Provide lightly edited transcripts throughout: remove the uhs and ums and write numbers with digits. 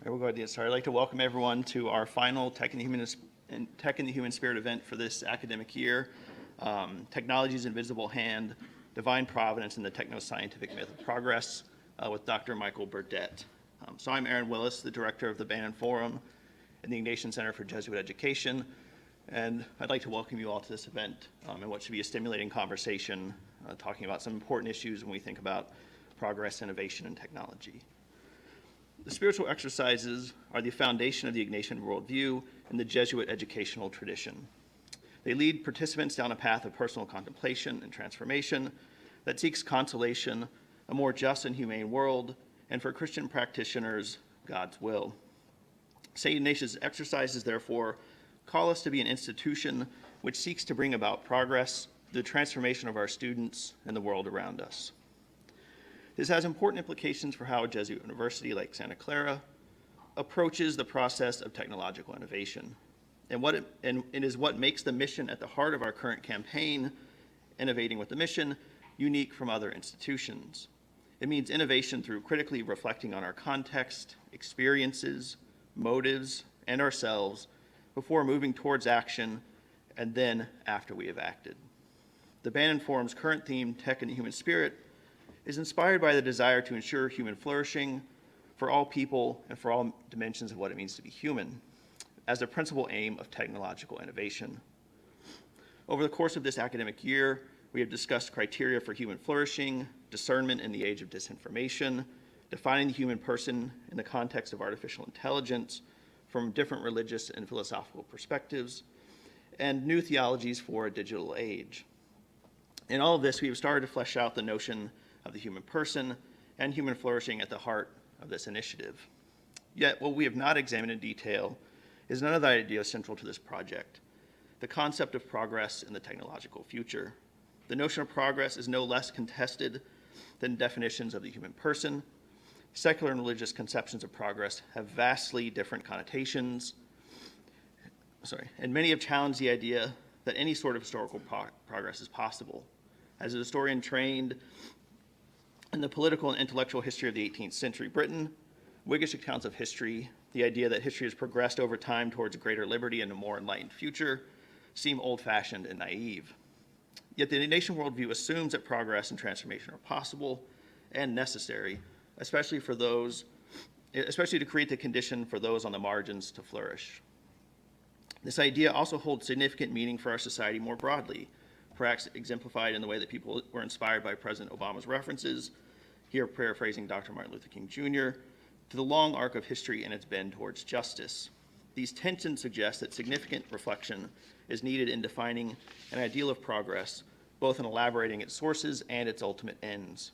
right, we'll go ahead and get started. I'd like to welcome everyone to our final Tech in the Human Spirit event for this academic year. Technology's Invisible Hand, Divine Providence, and the Techno-Scientific Myth of Progress with Dr. Michael Burdett. So I'm Aaron Willis, the director of the Bannon Forum and the Ignatian Center for Jesuit Education. And I'd like to welcome you all to this event and what should be a stimulating conversation talking about some important issues when we think about progress, innovation, and technology. The spiritual exercises are the foundation of the Ignatian worldview and the Jesuit educational tradition. They lead participants down a path of personal contemplation and transformation that seeks consolation, a more just and humane world, and for Christian practitioners, God's will. St. Ignatius' exercises, therefore, call us to be an institution which seeks to bring about progress, the transformation of our students, and the world around us. This has important implications for how a Jesuit university like Santa Clara approaches the process of technological innovation. And it is what makes the mission at the heart of our current campaign, Innovating with the Mission, unique from other institutions. It means innovation through critically reflecting on our context, experiences, motives, and ourselves before moving towards action and then after we have acted. The Bannon Forum's current theme, Tech in the Human Spirit, is inspired by the desire to ensure human flourishing for all people and for all dimensions of what it means to be human, as the principal aim of technological innovation. Over the course of this academic year, we have discussed criteria for human flourishing, discernment in the age of disinformation, defining the human person in the context of artificial intelligence from different religious and philosophical perspectives, and new theologies for a digital age. In all of this, we have started to flesh out the notion of the human person and human flourishing at the heart of this initiative. Yet, what we have not examined in detail is none of the ideas central to this project, the concept of progress in the technological future. The notion of progress is no less contested than definitions of the human person. Secular and religious conceptions of progress have vastly different connotations. And many have challenged the idea that any sort of historical progress is possible. As a historian trained in the political and intellectual history of the 18th century Britain, Whiggish accounts of history, the idea that history has progressed over time towards greater liberty and a more enlightened future, seem old-fashioned and naive. Yet the Ignatian worldview assumes that progress and transformation are possible and necessary, especially to create the condition for those on the margins to flourish. This idea also holds significant meaning for our society more broadly, perhaps exemplified in the way that people were inspired by President Obama's references, here paraphrasing Dr. Martin Luther King Jr., to the long arc of history and its bend towards justice. These tensions suggest that significant reflection is needed in defining an ideal of progress, both in elaborating its sources and its ultimate ends.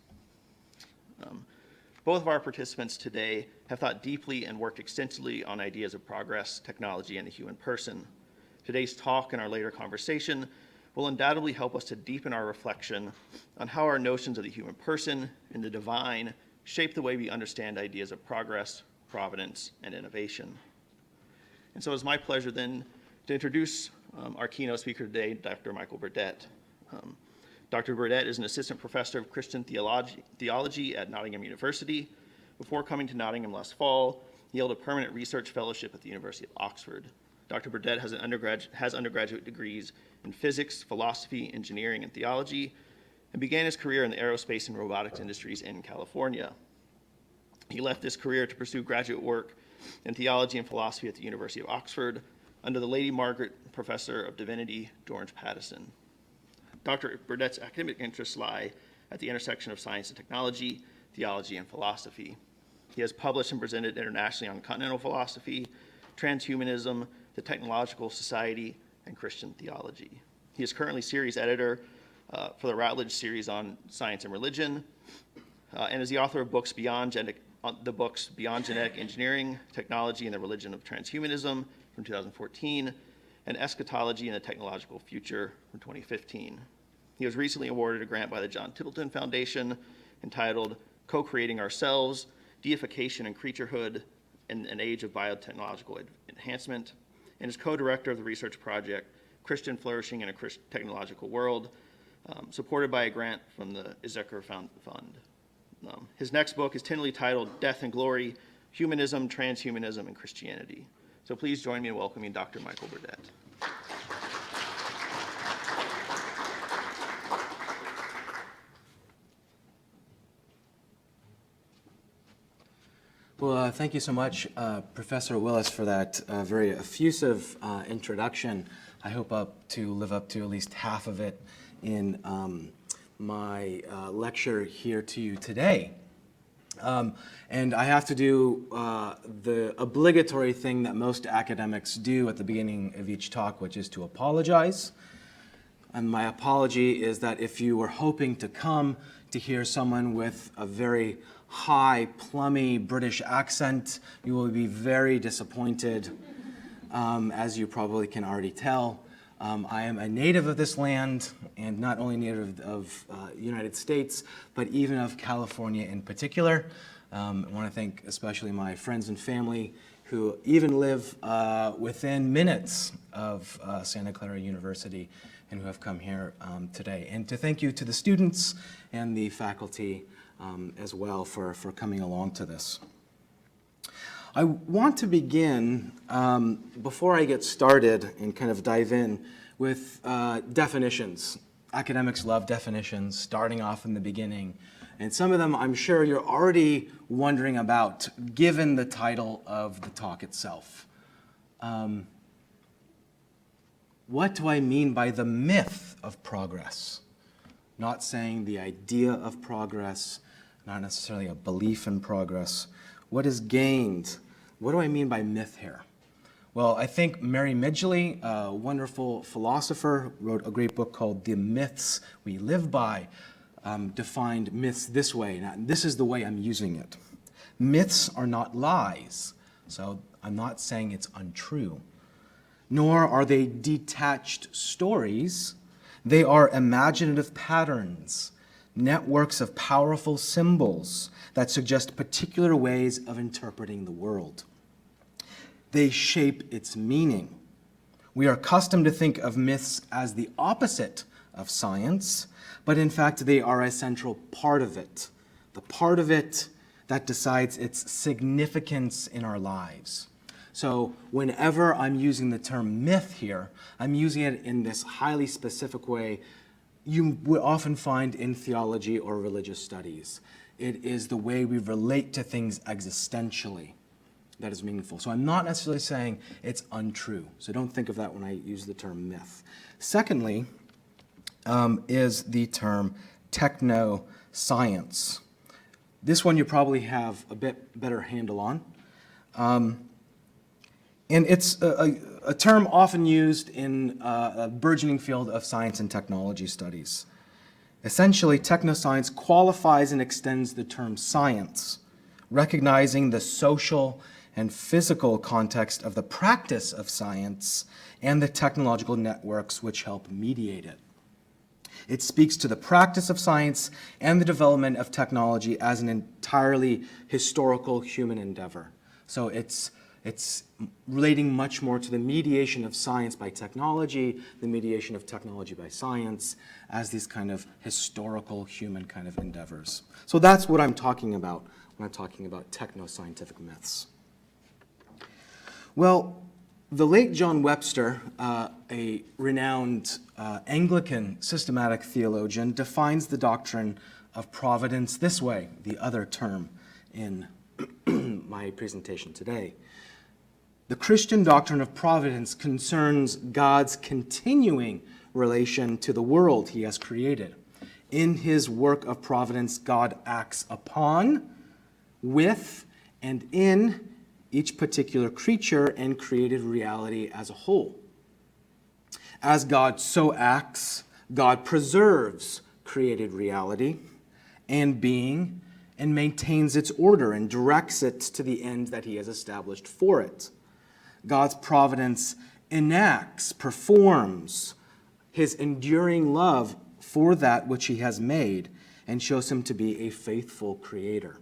Both of our participants today have thought deeply and worked extensively on ideas of progress, technology, and the human person. Today's talk and our later conversation will undoubtedly help us to deepen our reflection on how our notions of the human person and the divine shape the way we understand ideas of progress, providence, and innovation. And so it's my pleasure then to introduce our keynote speaker today, Dr. Michael Burdett. Dr. Burdett is an assistant professor of Christian theology at Nottingham University. Before coming to Nottingham last fall, he held a permanent research fellowship at the University of Oxford. Dr. Burdett has undergraduate degrees in physics, philosophy, engineering, and theology, and began his career in the aerospace and robotics industries in California. He left this career to pursue graduate work in theology and philosophy at the University of Oxford under the Lady Margaret Professor of Divinity, George Pattison. Dr. Burdett's academic interests lie at the intersection of science and technology, theology, and philosophy. He has published and presented internationally on continental philosophy, transhumanism, the Technological Society, and Christian theology. He is currently series editor for the Routledge series on science and religion, and is the author of books beyond genetic engineering, technology, and the religion of transhumanism from 2014, and eschatology and the technological future from 2015. He was recently awarded a grant by the John Templeton Foundation entitled Co-Creating Ourselves, Deification and Creaturehood in an Age of Biotechnological Enhancement, and is co-director of the research project Christian Flourishing in a Technological World, supported by a grant from the Issachar Fund. His next book is tentatively titled Death and Glory, Humanism, Transhumanism, and Christianity. So please join me in welcoming Dr. Michael Burdett. Well, thank you so much, Professor Willis, for that very effusive introduction. I hope to live up to at least half of it in my lecture here to you today. And I have to do the obligatory thing that most academics do at the beginning of each talk, which is to apologize. And my apology is that if you were hoping to come to hear someone with a very high, plummy British accent, you will be very disappointed, as you probably can already tell. I am a native of this land, and not only native of United States, but even of California in particular. I want to thank especially my friends and family who even live within minutes of Santa Clara University and who have come here today. And to thank you to the students and the faculty as well for coming along to this. I want to begin, before I get started and kind of dive in, with definitions. Academics love definitions, starting off in the beginning. And some of them I'm sure you're already wondering about, given the title of the talk itself. What do I mean by the myth of progress? Not saying the idea of progress, not necessarily a belief in progress. What is gained? What do I mean by myth here? Well, I think Mary Midgley, a wonderful philosopher, wrote a great book called The Myths We Live By, defined myths this way. Now, this is the way I'm using it. Myths are not lies, so I'm not saying it's untrue. Nor are they detached stories. They are imaginative patterns, networks of powerful symbols that suggest particular ways of interpreting the world. They shape its meaning. We are accustomed to think of myths as the opposite of science, but in fact they are a central part of it, the part of it that decides its significance in our lives. So whenever I'm using the term myth here, I'm using it in this highly specific way you would often find in theology or religious studies. It is the way we relate to things existentially that is meaningful. So I'm not necessarily saying it's untrue. So don't think of that when I use the term myth. Secondly, is the term techno-science. This one you probably have a bit better handle on. And it's a term often used in a burgeoning field of science and technology studies. Essentially, technoscience qualifies and extends the term science, recognizing the social and physical context of the practice of science and the technological networks which help mediate it. It speaks to the practice of science and the development of technology as an entirely historical human endeavor. So it's relating much more to the mediation of science by technology, the mediation of technology by science, as these kind of historical human kind of endeavors. So that's what I'm talking about when I'm talking about techno-scientific myths. Well, the late John Webster, a renowned Anglican systematic theologian, defines the doctrine of providence this way, the other term in my presentation today. The Christian doctrine of providence concerns God's continuing relation to the world he has created. In his work of providence, God acts upon, with, and in each particular creature and created reality as a whole. As God so acts, God preserves created reality and being and maintains its order and directs it to the end that he has established for it. God's providence enacts, performs his enduring love for that which he has made and shows him to be a faithful creator.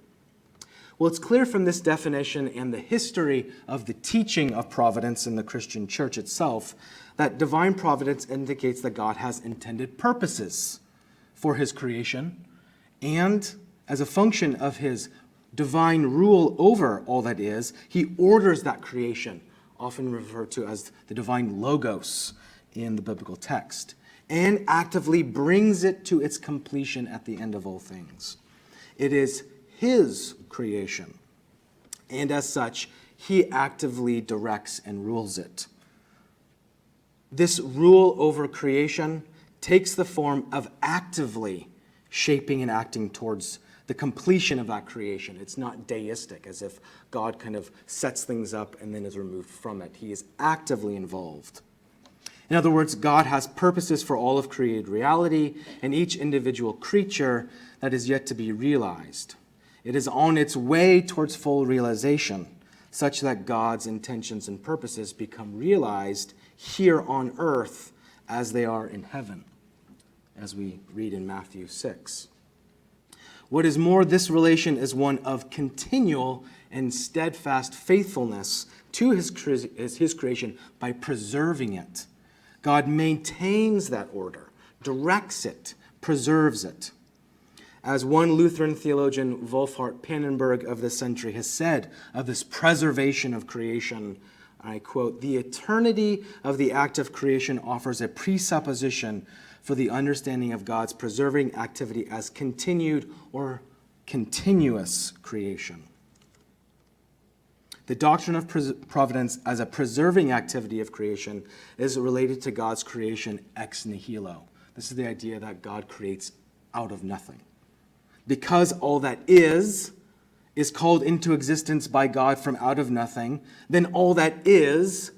Well, it's clear from this definition and the history of the teaching of providence in the Christian church itself that divine providence indicates that God has intended purposes for his creation and as a function of his divine rule over all that is. He orders that creation, often referred to as the divine logos in the biblical text, and actively brings it to its completion at the end of all things. It is his creation, and as such, he actively directs and rules it. This rule over creation takes the form of actively shaping and acting towards the completion of that creation. It's not deistic, as if God kind of sets things up and then is removed from it. He is actively involved. In other words, God has purposes for all of created reality and each individual creature that is yet to be realized. It is on its way towards full realization, such that God's intentions and purposes become realized here on earth as they are in heaven, as we read in Matthew 6. What is more, this relation is one of continual and steadfast faithfulness to his creation by preserving it. God maintains that order, directs it, preserves it. As one Lutheran theologian, Wolfhart Pannenberg of the century, has said of this preservation of creation, I quote, "The eternity of the act of creation offers a presupposition for the understanding of God's preserving activity as continued or continuous creation." The doctrine of providence as a preserving activity of creation is related to God's creation ex nihilo. This is the idea that God creates out of nothing. Because all that is called into existence by God from out of nothing, then all that is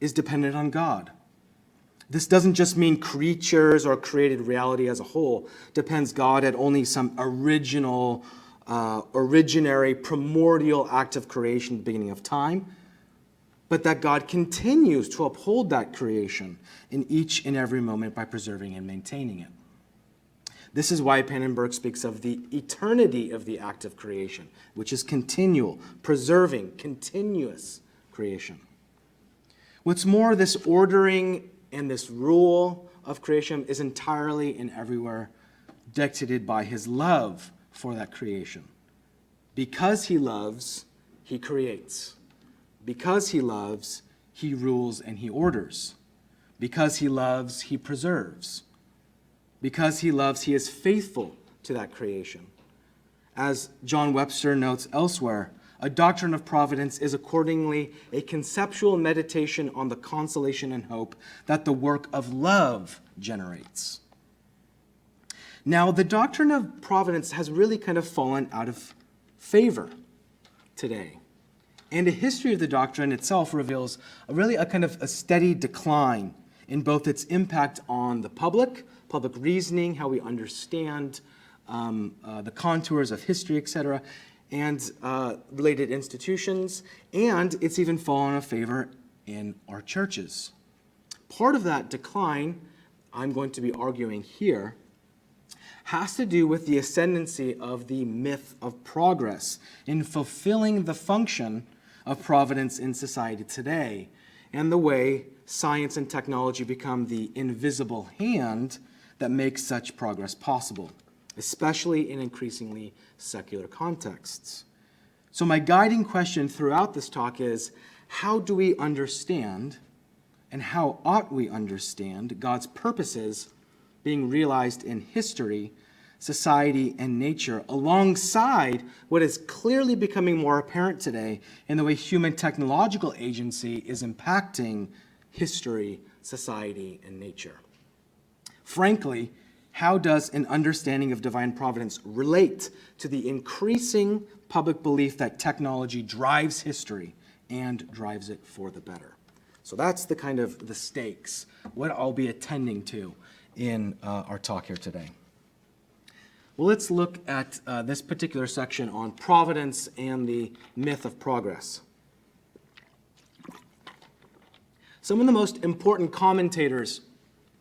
dependent on God. This doesn't just mean creatures or created reality as a whole depends God at only some originary, primordial act of creation at the beginning of time, but that God continues to uphold that creation in each and every moment by preserving and maintaining it. This is why Pannenberg speaks of the eternity of the act of creation, which is continual, preserving, continuous creation. What's more, this ordering and this rule of creation is entirely and everywhere dictated by his love for that creation. Because he loves, he creates. Because he loves, he rules and he orders. Because he loves, he preserves. Because he loves, he is faithful to that creation. As John Webster notes elsewhere, a doctrine of providence is accordingly a conceptual meditation on the consolation and hope that the work of love generates. Now, the doctrine of providence has really kind of fallen out of favor today. And a history of the doctrine itself reveals a kind of a steady decline in both its impact on the public reasoning, how we understand the contours of history, etc., and related institutions, and it's even fallen out of favor in our churches. Part of that decline, I'm going to be arguing here, has to do with the ascendancy of the myth of progress in fulfilling the function of providence in society today, and the way science and technology become the invisible hand that makes such progress possible, especially in increasingly secular contexts. So my guiding question throughout this talk is, how do we understand, and how ought we understand, God's purposes being realized in history, society, and nature, alongside what is clearly becoming more apparent today in the way human technological agency is impacting history, society, and nature? Frankly, how does an understanding of divine providence relate to the increasing public belief that technology drives history and drives it for the better? So that's the kind of the stakes, what I'll be attending to in our talk here today. Well, let's look at this particular section on providence and the myth of progress. Some of the most important commentators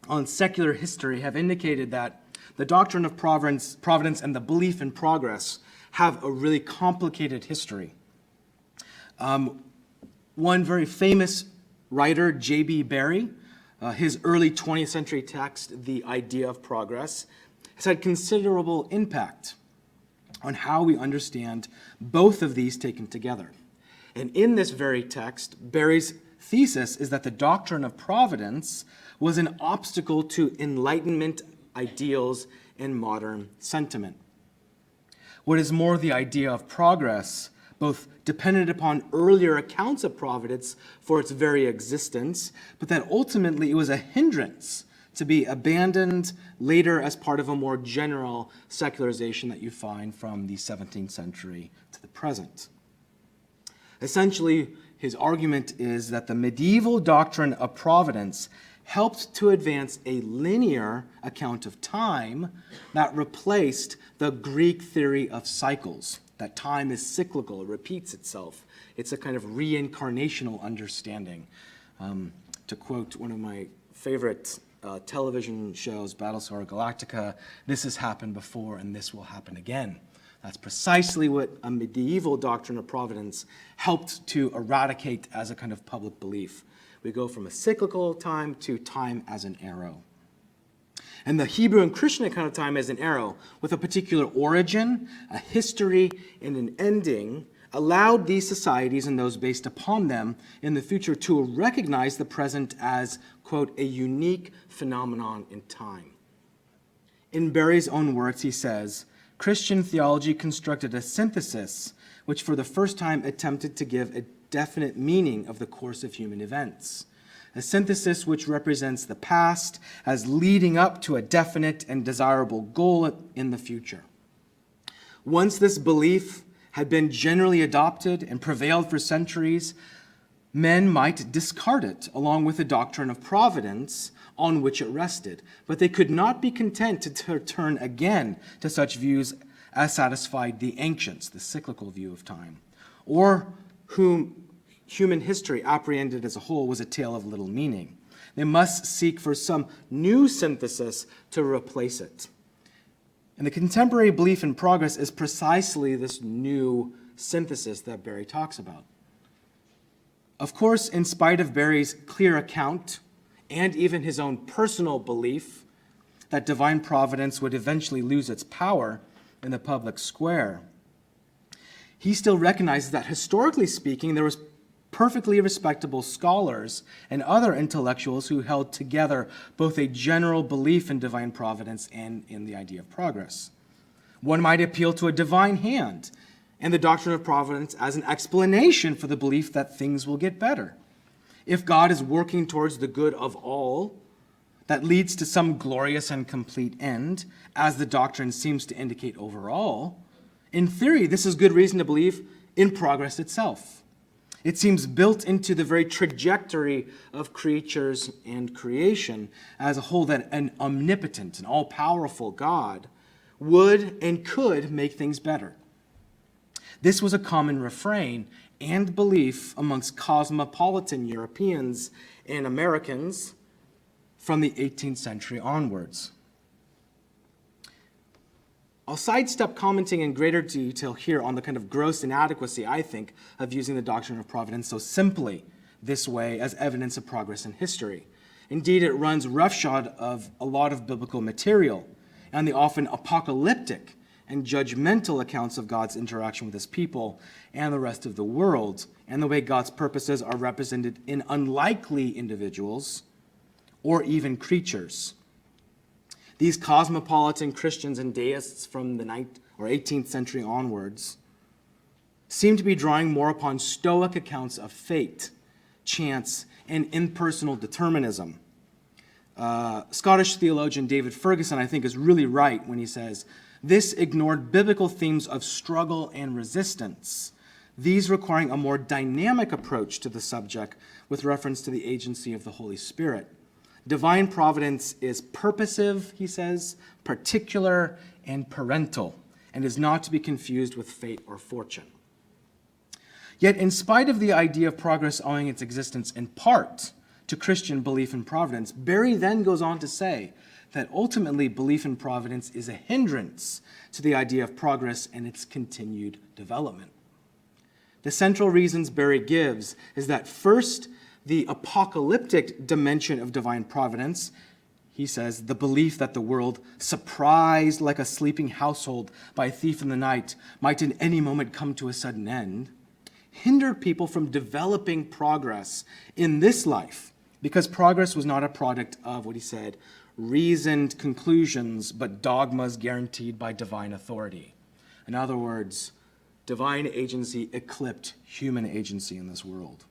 on secular history have indicated that the doctrine of providence and the belief in progress have a really complicated history. One very famous writer, J.B. Barrie, his early 20th century text, The Idea of Progress, has had considerable impact on how we understand both of these taken together. And in this very text, Berry's thesis is that the doctrine of providence was an obstacle to Enlightenment ideals and modern sentiment. What is more, the idea of progress both depended upon earlier accounts of providence for its very existence, but that ultimately it was a hindrance to be abandoned later as part of a more general secularization that you find from the 17th century to the present. Essentially, his argument is that the medieval doctrine of providence helped to advance a linear account of time that replaced the Greek theory of cycles, that time is cyclical, it repeats itself. It's a kind of reincarnational understanding. To quote one of my favorite television shows, Battlestar Galactica, this has happened before and this will happen again. That's precisely what a medieval doctrine of providence helped to eradicate as a kind of public belief. We go from a cyclical time to time as an arrow. And the Hebrew and Christian account of time as an arrow, with a particular origin, a history, and an ending, allowed these societies and those based upon them in the future to recognize the present as, quote, a unique phenomenon in time. In Berry's own words, he says, Christian theology constructed a synthesis which for the first time attempted to give a definite meaning of the course of human events. A synthesis which represents the past as leading up to a definite and desirable goal in the future. Once this belief had been generally adopted and prevailed for centuries, men might discard it along with the doctrine of providence on which it rested. But they could not be content to turn again to such views as satisfied the ancients, the cyclical view of time, or whom human history apprehended as a whole was a tale of little meaning. They must seek for some new synthesis to replace it. And the contemporary belief in progress is precisely this new synthesis that Berry talks about. Of course, in spite of Berry's clear account and even his own personal belief that divine providence would eventually lose its power in the public square, he still recognizes that historically speaking, there was perfectly respectable scholars and other intellectuals who held together both a general belief in divine providence and in the idea of progress. One might appeal to a divine hand and the doctrine of providence as an explanation for the belief that things will get better. If God is working towards the good of all, that leads to some glorious and complete end, as the doctrine seems to indicate overall, in theory, this is good reason to believe in progress itself. It seems built into the very trajectory of creatures and creation as a whole that an omnipotent and all-powerful God would and could make things better. This was a common refrain and belief amongst cosmopolitan Europeans and Americans from the 18th century onwards. I'll sidestep commenting in greater detail here on the kind of gross inadequacy, I think, of using the doctrine of providence so simply this way as evidence of progress in history. Indeed, it runs roughshod of a lot of biblical material and the often apocalyptic and judgmental accounts of God's interaction with his people and the rest of the world, and the way God's purposes are represented in unlikely individuals or even creatures. These cosmopolitan Christians and deists from the 18th century onwards seem to be drawing more upon Stoic accounts of fate, chance, and impersonal determinism. Scottish theologian David Ferguson, I think, is really right when he says, this ignored biblical themes of struggle and resistance, these requiring a more dynamic approach to the subject with reference to the agency of the Holy Spirit. Divine providence is purposive, he says, particular, and parental, and is not to be confused with fate or fortune. Yet, in spite of the idea of progress owing its existence in part to Christian belief in providence, Berry then goes on to say that ultimately belief in providence is a hindrance to the idea of progress and its continued development. The central reasons Berry gives is that first, the apocalyptic dimension of divine providence he says, the belief that the world, surprised like a sleeping household by a thief in the night, might in any moment come to a sudden end, hindered people from developing progress in this life, because progress was not a product of, what he said, reasoned conclusions, but dogmas guaranteed by divine authority. In other words, divine agency eclipsed human agency in this world.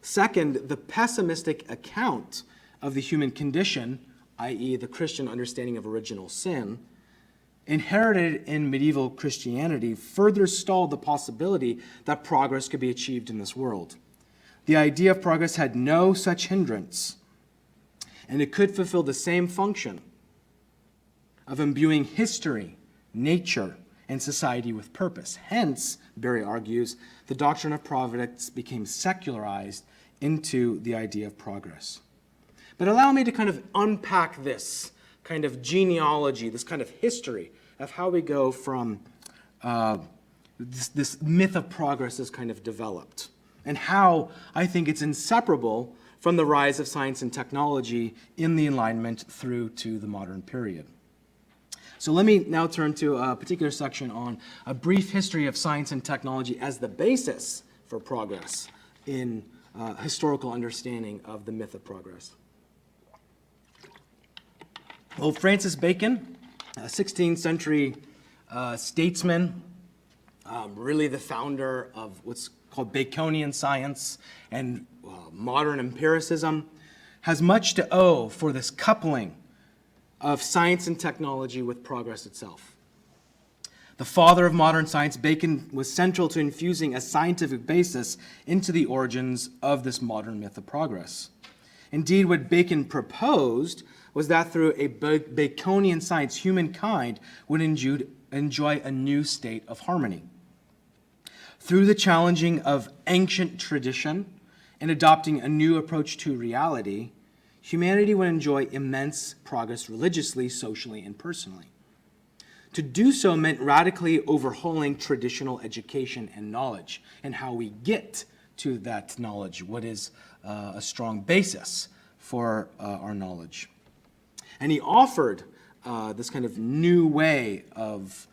Second, the pessimistic account of the human condition, i.e., the Christian understanding of original sin, inherited in medieval Christianity, further stalled the possibility that progress could be achieved in this world. The idea of progress had no such hindrance, and it could fulfill the same function of imbuing history, nature, and society with purpose. Hence, Berry argues, the doctrine of providence became secularized into the idea of progress. But allow me to kind of unpack this kind of genealogy, this kind of history of how we go from this myth of progress is kind of developed, and how I think it's inseparable from the rise of science and technology in the Enlightenment through to the modern period. So let me now turn to a particular section on a brief history of science and technology as the basis for progress in historical understanding of the myth of progress. Well, Francis Bacon, a 16th century statesman, really the founder of what's called Baconian science and modern empiricism, has much to owe for this coupling of science and technology with progress itself. The father of modern science, Bacon was central to infusing a scientific basis into the origins of this modern myth of progress. Indeed, what Bacon proposed was that through a Baconian science, humankind would enjoy a new state of harmony. Through the challenging of ancient tradition and adopting a new approach to reality, humanity would enjoy immense progress religiously, socially, and personally. To do so meant radically overhauling traditional education and knowledge, and how we get to that knowledge, what is a strong basis for our knowledge. And he offered this kind of new way of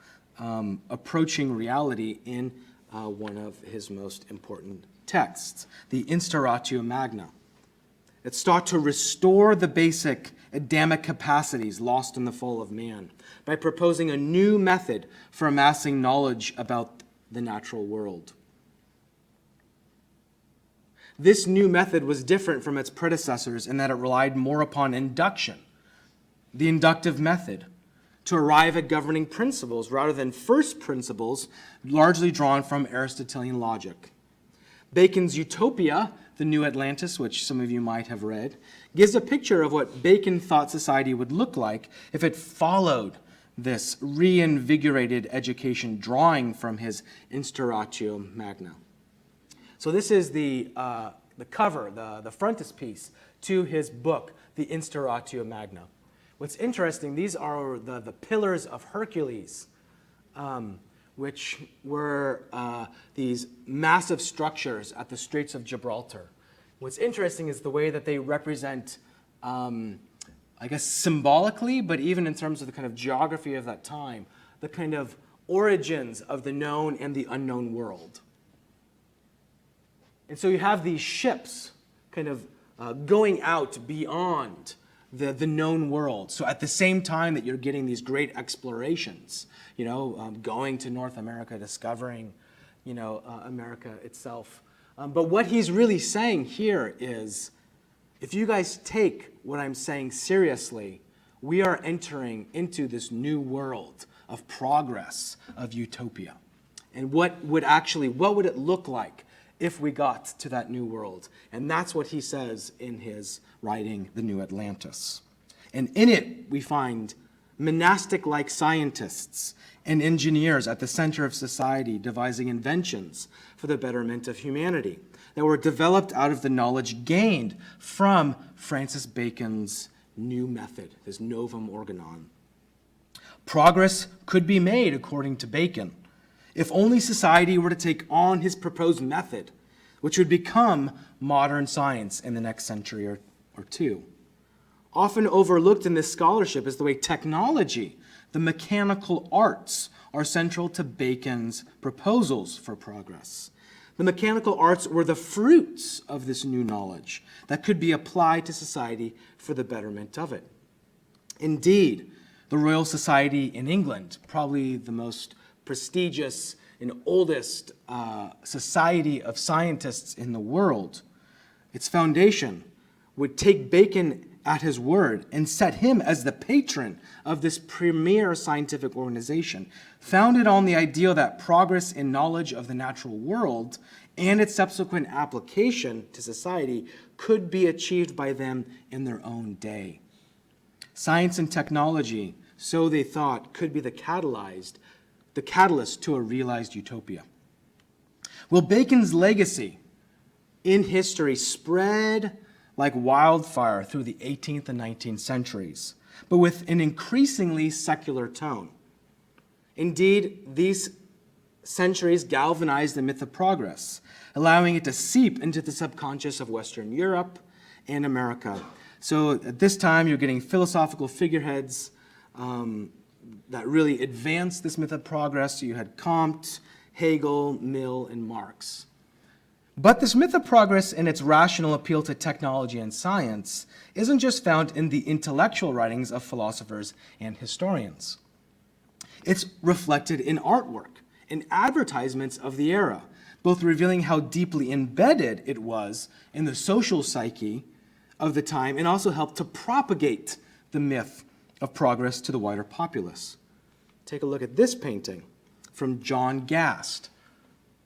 approaching reality in one of his most important texts, the Instauratio Magna. It sought to restore the basic Adamic capacities lost in the fall of man by proposing a new method for amassing knowledge about the natural world. This new method was different from its predecessors in that it relied more upon induction, the inductive method, to arrive at governing principles rather than first principles largely drawn from Aristotelian logic. Bacon's Utopia, the New Atlantis, which some of you might have read, gives a picture of what Bacon thought society would look like if it followed this reinvigorated education drawing from his Instauratio Magna. So this is the cover, the frontispiece to his book, the Instauratio Magna. What's interesting, these are the pillars of Hercules, which were these massive structures at the Straits of Gibraltar. What's interesting is the way that they represent, I guess symbolically, but even in terms of the kind of geography of that time, the kind of origins of the known and the unknown world. And so you have these ships kind of going out beyond the known world. So at the same time that you're getting these great explorations, going to North America, discovering, America itself. But what he's really saying here is, if you guys take what I'm saying seriously, we are entering into this new world of progress, of utopia. And what would it look like if we got to that new world? And that's what he says in his writing, The New Atlantis. And in it, we find monastic-like scientists and engineers at the center of society devising inventions for the betterment of humanity that were developed out of the knowledge gained from Francis Bacon's new method, his Novum Organon. Progress could be made, according to Bacon, if only society were to take on his proposed method, which would become modern science in the next century or two. Often overlooked in this scholarship is the way technology, the mechanical arts, are central to Bacon's proposals for progress. The mechanical arts were the fruits of this new knowledge that could be applied to society for the betterment of it. Indeed, the Royal Society in England, probably the most prestigious and oldest society of scientists in the world, its foundation would take Bacon at his word and set him as the patron of this premier scientific organization, founded on the ideal that progress in knowledge of the natural world and its subsequent application to society could be achieved by them in their own day. Science and technology, so they thought, could be the catalyst to a realized utopia. Well, Bacon's legacy in history spread like wildfire through the 18th and 19th centuries, but with an increasingly secular tone. Indeed, these centuries galvanized the myth of progress, allowing it to seep into the subconscious of Western Europe and America. So at this time, you're getting philosophical figureheads that really advanced this myth of progress. So you had Comte, Hegel, Mill, and Marx. But this myth of progress and its rational appeal to technology and science isn't just found in the intellectual writings of philosophers and historians. It's reflected in artwork and advertisements of the era, both revealing how deeply embedded it was in the social psyche of the time and also helped to propagate the myth of progress to the wider populace. Take a look at this painting from John Gast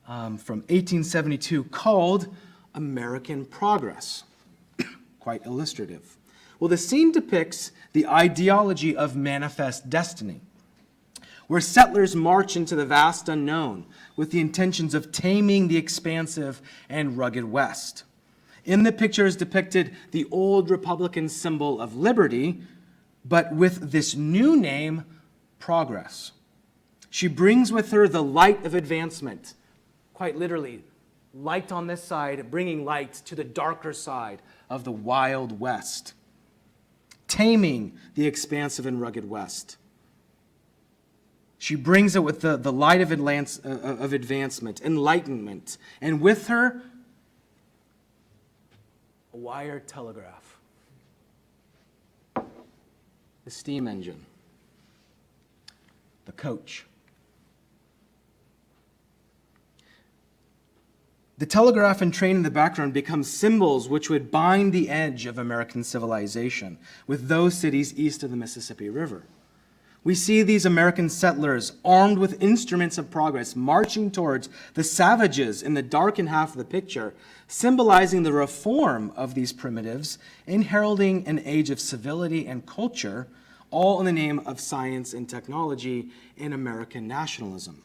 from 1872 called American Progress. Quite illustrative. Well, the scene depicts the ideology of manifest destiny, where settlers march into the vast unknown with the intentions of taming the expansive and rugged West. In the picture is depicted the old Republican symbol of liberty, but with this new name, progress. She brings with her the light of advancement, quite literally, light on this side, bringing light to the darker side of the wild West, taming the expansive and rugged West. She brings it with the light of advancement, enlightenment, and with her, a wire telegraph, the steam engine, the coach. The telegraph and train in the background become symbols which would bind the edge of American civilization with those cities east of the Mississippi River. We see these American settlers armed with instruments of progress marching towards the savages in the darkened half of the picture, symbolizing the reform of these primitives and heralding an age of civility and culture, all in the name of science and technology and American nationalism.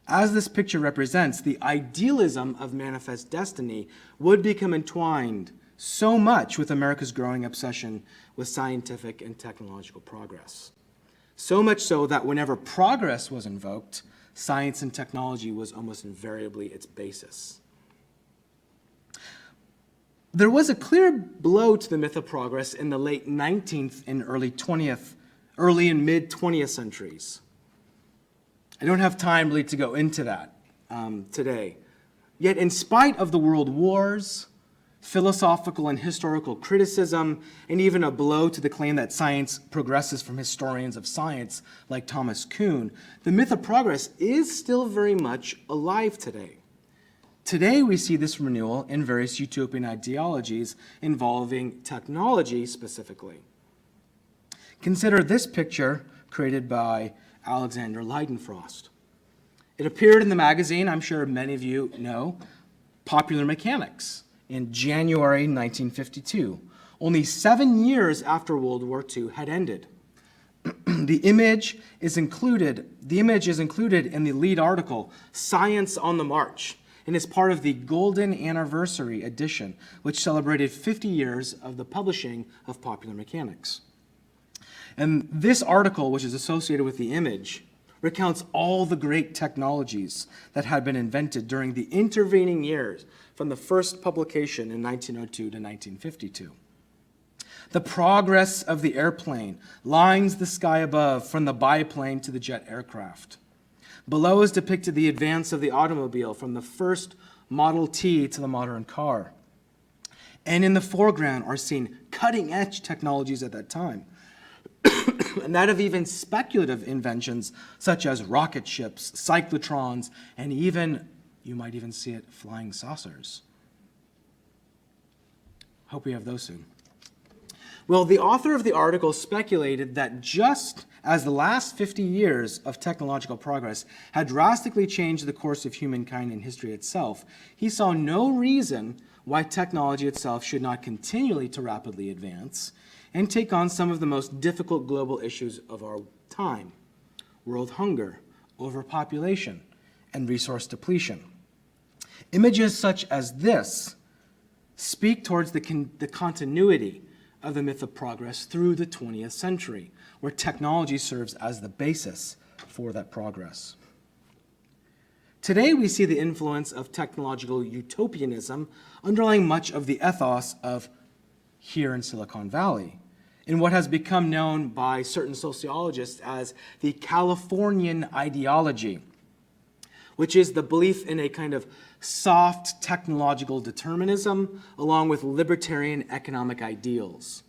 As this picture represents, the idealism of manifest destiny would become entwined so much with America's growing obsession with scientific and technological progress. So much so that whenever progress was invoked, science and technology was almost invariably its basis. There was a clear blow to the myth of progress in the late 19th and early and mid 20th centuries. I don't have time really to go into that today. Yet in spite of the world wars, philosophical and historical criticism, and even a blow to the claim that science progresses from historians of science like Thomas Kuhn, the myth of progress is still very much alive today. Today we see this renewal in various utopian ideologies involving technology specifically. Consider this picture created by Alexander Leidenfrost. It appeared in the magazine, I'm sure many of you know, Popular Mechanics in January 1952, only 7 years after World War II had ended. The image is included in the lead article, Science on the March, and is part of the Golden Anniversary edition, which celebrated 50 years of the publishing of Popular Mechanics. And this article, which is associated with the image, recounts all the great technologies that had been invented during the intervening years from the first publication in 1902 to 1952. The progress of the airplane lines the sky above from the biplane to the jet aircraft. Below is depicted the advance of the automobile from the first Model T to the modern car. And in the foreground are seen cutting-edge technologies at that time, and that of even speculative inventions such as rocket ships, cyclotrons, and even, you might even see it, flying saucers. Hope we have those soon. Well, the author of the article speculated that just as the last 50 years of technological progress had drastically changed the course of humankind and history itself, he saw no reason why technology itself should not continually to rapidly advance and take on some of the most difficult global issues of our time: world hunger, overpopulation, and resource depletion. Images such as this speak towards the continuity of the myth of progress through the 20th century, where technology serves as the basis for that progress. Today, we see the influence of technological utopianism underlying much of the ethos of here in Silicon Valley, in what has become known by certain sociologists as the Californian ideology, which is the belief in a kind of soft technological determinism along with libertarian economic ideals.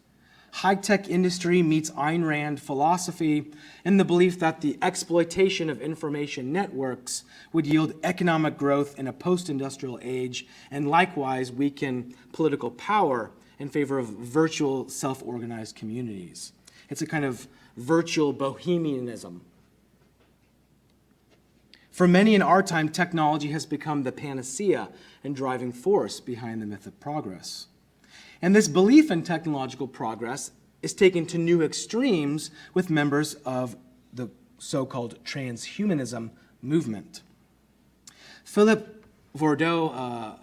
High-tech industry meets Ayn Rand philosophy and the belief that the exploitation of information networks would yield economic growth in a post-industrial age and likewise weaken political power in favor of virtual self-organized communities. It's a kind of virtual bohemianism. For many in our time, technology has become the panacea and driving force behind the myth of progress. And this belief in technological progress is taken to new extremes with members of the so-called transhumanism movement. Philip Bourdeau,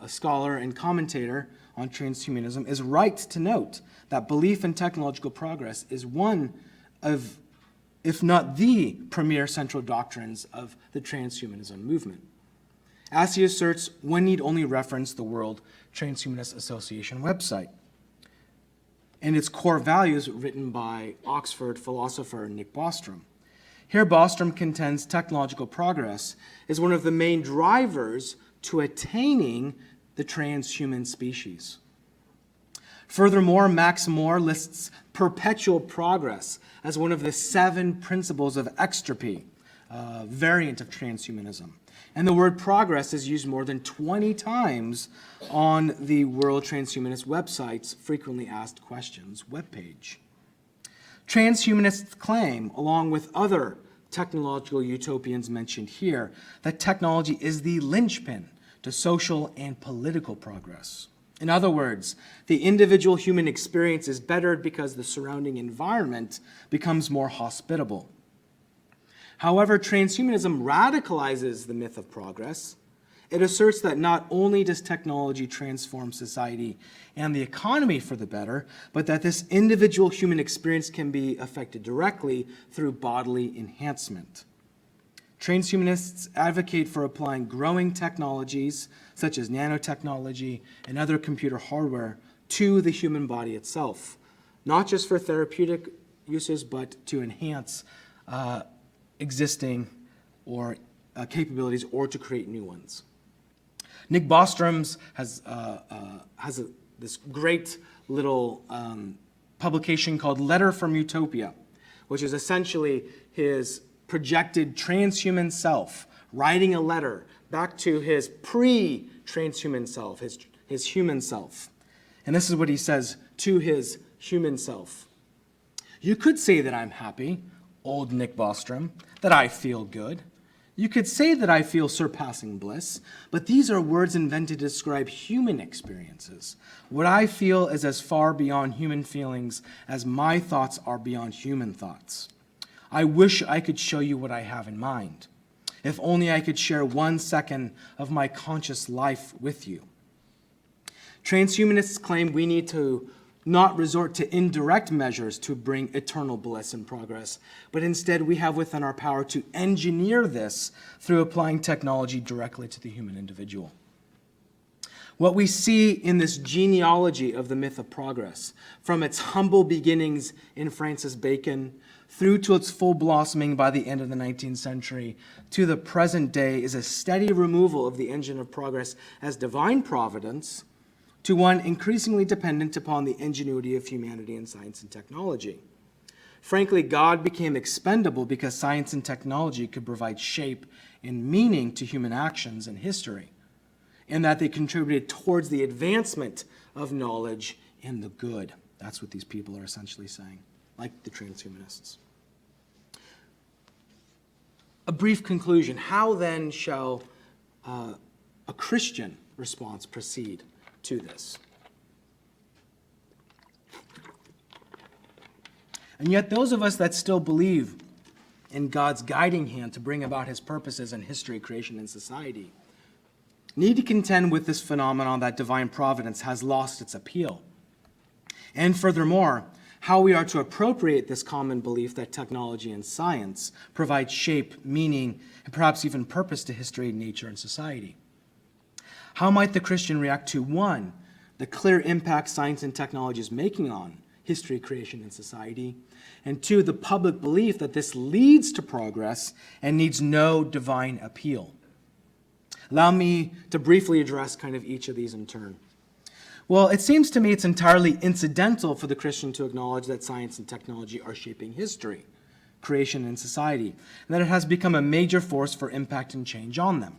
a scholar and commentator on transhumanism, is right to note that belief in technological progress is one of, if not the premier central doctrines of the transhumanism movement. As he asserts, one need only reference the World Transhumanist Association website and its core values written by Oxford philosopher Nick Bostrom. Here, Bostrom contends technological progress is one of the main drivers to attaining the transhuman species. Furthermore, Max Moore lists perpetual progress as one of the 7 principles of extropy, a variant of transhumanism. And the word progress is used more than 20 times on the World Transhumanist website's frequently asked questions webpage. Transhumanists claim, along with other technological utopians mentioned here, that technology is the linchpin to social and political progress. In other words, the individual human experience is bettered because the surrounding environment becomes more hospitable. However, transhumanism radicalizes the myth of progress. It asserts that not only does technology transform society and the economy for the better, but that this individual human experience can be affected directly through bodily enhancement. Transhumanists advocate for applying growing technologies, such as nanotechnology and other computer hardware, to the human body itself, not just for therapeutic uses, but to enhance existing or capabilities or to create new ones. Nick Bostrom has this great little publication called Letter from Utopia, which is essentially his projected transhuman self writing a letter back to his pre-transhuman self, his human self. And this is what he says to his human self. You could say that I'm happy, old Nick Bostrom, that I feel good. You could say that I feel surpassing bliss, but these are words invented to describe human experiences. What I feel is as far beyond human feelings as my thoughts are beyond human thoughts. I wish I could show you what I have in mind. If only I could share 1 second of my conscious life with you. Transhumanists claim we need to not resort to indirect measures to bring eternal bliss and progress, but instead we have within our power to engineer this through applying technology directly to the human individual. What we see in this genealogy of the myth of progress, from its humble beginnings in Francis Bacon through to its full blossoming by the end of the 19th century to the present day, is a steady removal of the engine of progress as divine providence to one increasingly dependent upon the ingenuity of humanity in science and technology. Frankly, God became expendable because science and technology could provide shape and meaning to human actions and history, and that they contributed towards the advancement of knowledge and the good. That's what these people are essentially saying, like the transhumanists. A brief conclusion. How then shall a Christian response proceed to this? And yet those of us that still believe in God's guiding hand to bring about his purposes in history, creation, and society need to contend with this phenomenon that divine providence has lost its appeal. And furthermore, how we are to appropriate this common belief that technology and science provide shape, meaning, and perhaps even purpose to history, nature, and society. How might the Christian react to, one, the clear impact science and technology is making on history, creation, and society, and two, the public belief that this leads to progress and needs no divine appeal? Allow me to briefly address kind of each of these in turn. Well, it seems to me it's entirely incidental for the Christian to acknowledge that science and technology are shaping history, creation, and society, and that it has become a major force for impact and change on them.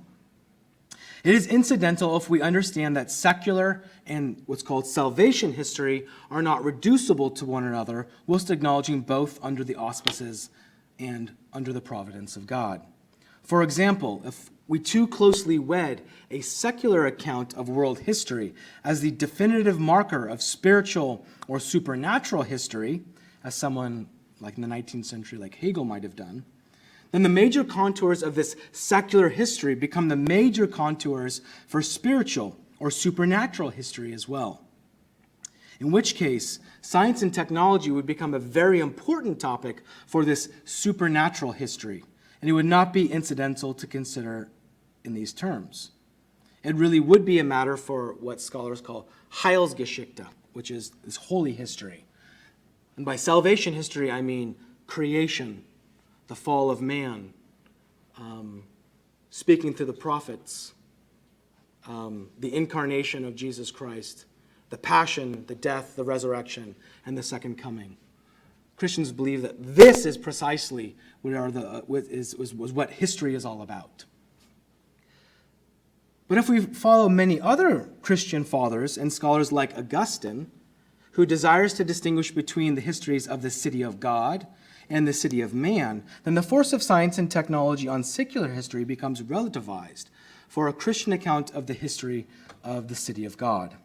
It is incidental if we understand that secular and what's called salvation history are not reducible to one another, whilst acknowledging both under the auspices and under the providence of God. For example, if we too closely wed a secular account of world history as the definitive marker of spiritual or supernatural history, as someone like in the 19th century like Hegel might have done, then the major contours of this secular history become the major contours for spiritual or supernatural history as well. In which case, science and technology would become a very important topic for this supernatural history, and it would not be incidental to consider in these terms. It really would be a matter for what scholars call Heilsgeschichte, which is holy history. And by salvation history, I mean creation, the fall of man, speaking through the prophets, the incarnation of Jesus Christ, the passion, the death, the resurrection, and the second coming. Christians believe that this is precisely what history is all about. But if we follow many other Christian fathers and scholars like Augustine, who desires to distinguish between the histories of the city of God and the city of man, then the force of science and technology on secular history becomes relativized for a Christian account of the history of the city of God.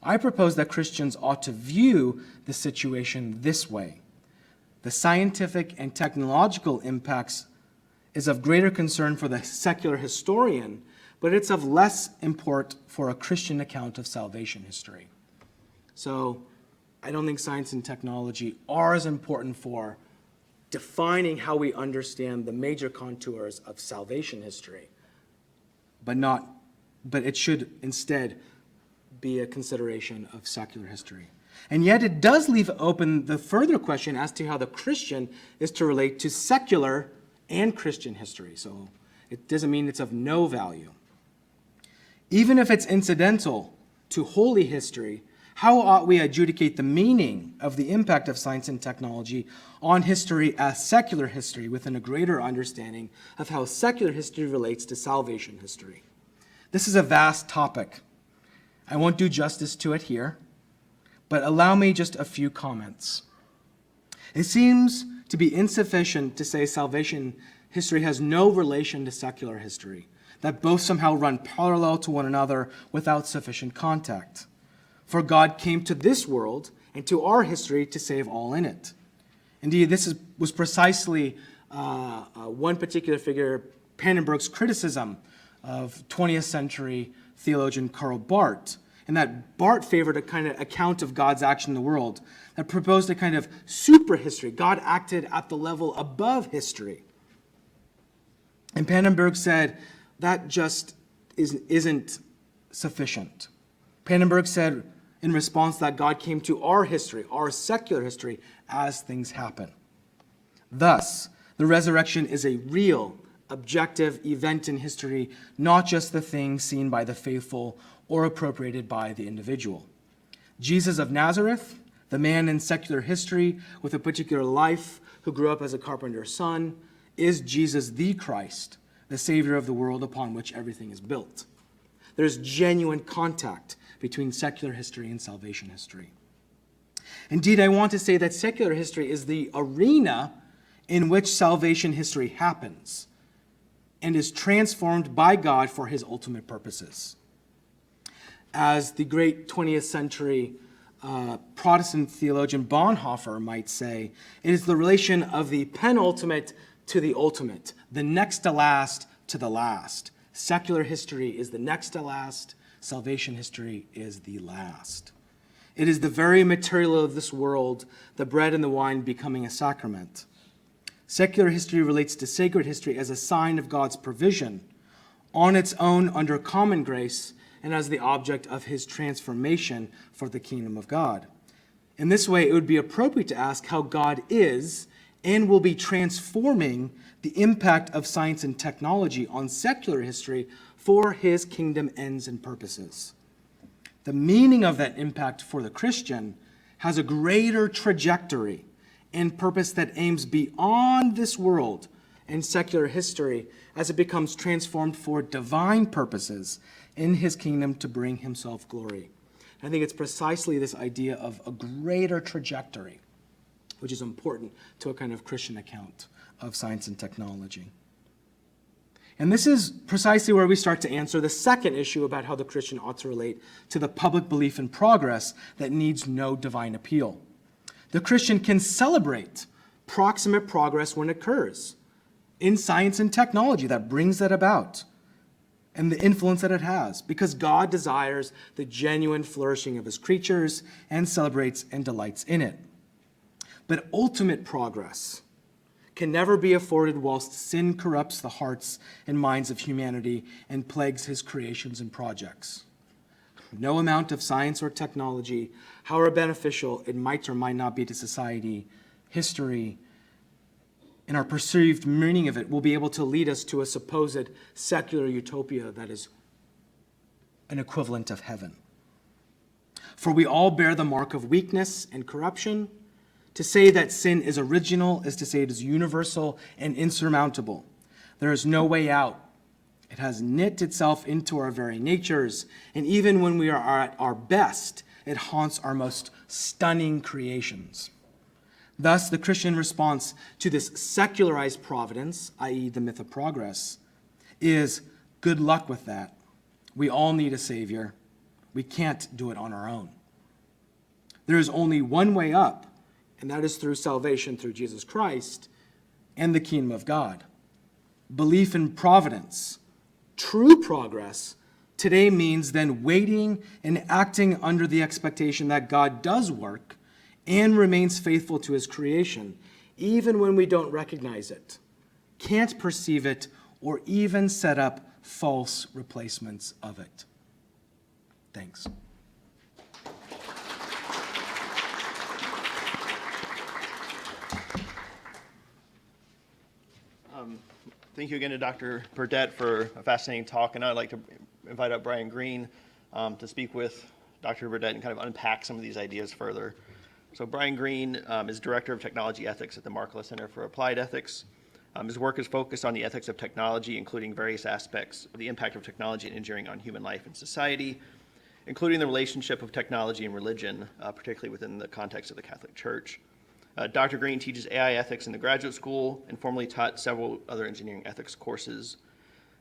I propose that Christians ought to view the situation this way. The scientific and technological impacts is of greater concern for the secular historian, but it's of less import for a Christian account of salvation history. So I don't think science and technology are as important for defining how we understand the major contours of salvation history, but it should instead be a consideration of secular history. And yet it does leave open the further question as to how the Christian is to relate to secular and Christian history. So it doesn't mean it's of no value. Even if it's incidental to holy history, how ought we adjudicate the meaning of the impact of science and technology on history as secular history within a greater understanding of how secular history relates to salvation history? This is a vast topic. I won't do justice to it here, but allow me just a few comments. It seems to be insufficient to say salvation history has no relation to secular history, that both somehow run parallel to one another without sufficient contact. For God came to this world and to our history to save all in it. Indeed, this was precisely one particular figure, Pannenberg's criticism of 20th century theologian Karl Barth, and that Barth favored a kind of account of God's action in the world that proposed a kind of super history. God acted at the level above history. And Pannenberg said that just isn't sufficient. Pannenberg said in response that God came to our history, our secular history, as things happen. Thus, the resurrection is a real, objective event in history, not just the thing seen by the faithful or appropriated by the individual. Jesus of Nazareth, the man in secular history with a particular life who grew up as a carpenter's son, is Jesus the Christ, the Savior of the world upon which everything is built. There's genuine contact between secular history and salvation history. Indeed, I want to say that secular history is the arena in which salvation history happens and is transformed by God for his ultimate purposes. As the great 20th century Protestant theologian Bonhoeffer might say, it is the relation of the penultimate to the ultimate, the next to last to the last. Secular history is the next to last. Salvation history is the last. It is the very material of this world, the bread and the wine becoming a sacrament. Secular history relates to sacred history as a sign of God's provision, on its own under common grace, and as the object of his transformation for the kingdom of God. In this way, it would be appropriate to ask how God is and will be transforming the impact of science and technology on secular history for his kingdom ends and purposes. The meaning of that impact for the Christian has a greater trajectory and purpose that aims beyond this world and secular history as it becomes transformed for divine purposes in his kingdom to bring himself glory. I think it's precisely this idea of a greater trajectory, which is important to a kind of Christian account of science and technology. And this is precisely where we start to answer the second issue about how the Christian ought to relate to the public belief in progress that needs no divine appeal. The Christian can celebrate proximate progress when it occurs in science and technology that brings that about, and the influence that it has, because God desires the genuine flourishing of his creatures and celebrates and delights in it. But ultimate progress can never be afforded whilst sin corrupts the hearts and minds of humanity and plagues his creations and projects. No amount of science or technology, however beneficial it might or might not be to society, history, and our perceived meaning of it will be able to lead us to a supposed secular utopia that is an equivalent of heaven. For we all bear the mark of weakness and corruption. To say that sin is original is to say it is universal and insurmountable. There is no way out. It has knit itself into our very natures, and even when we are at our best, it haunts our most stunning creations. Thus, the Christian response to this secularized providence, i.e. the myth of progress, is good luck with that. We all need a Savior. We can't do it on our own. There is only one way up, and that is through salvation through Jesus Christ and the kingdom of God. Belief in providence, true progress, today means then waiting and acting under the expectation that God does work and remains faithful to his creation, even when we don't recognize it, can't perceive it, or even set up false replacements of it. Thanks. Thank you again to Dr. Burdett for a fascinating talk, and I'd like to invite up Brian Green to speak with Dr. Burdett and kind of unpack some of these ideas further. So Brian Green is Director of Technology Ethics at the Markkula Center for Applied Ethics. His work is focused on the ethics of technology, including various aspects of the impact of technology and engineering on human life and society, including the relationship of technology and religion, particularly within the context of the Catholic Church. Dr. Green teaches AI ethics in the graduate school and formerly taught several other engineering ethics courses.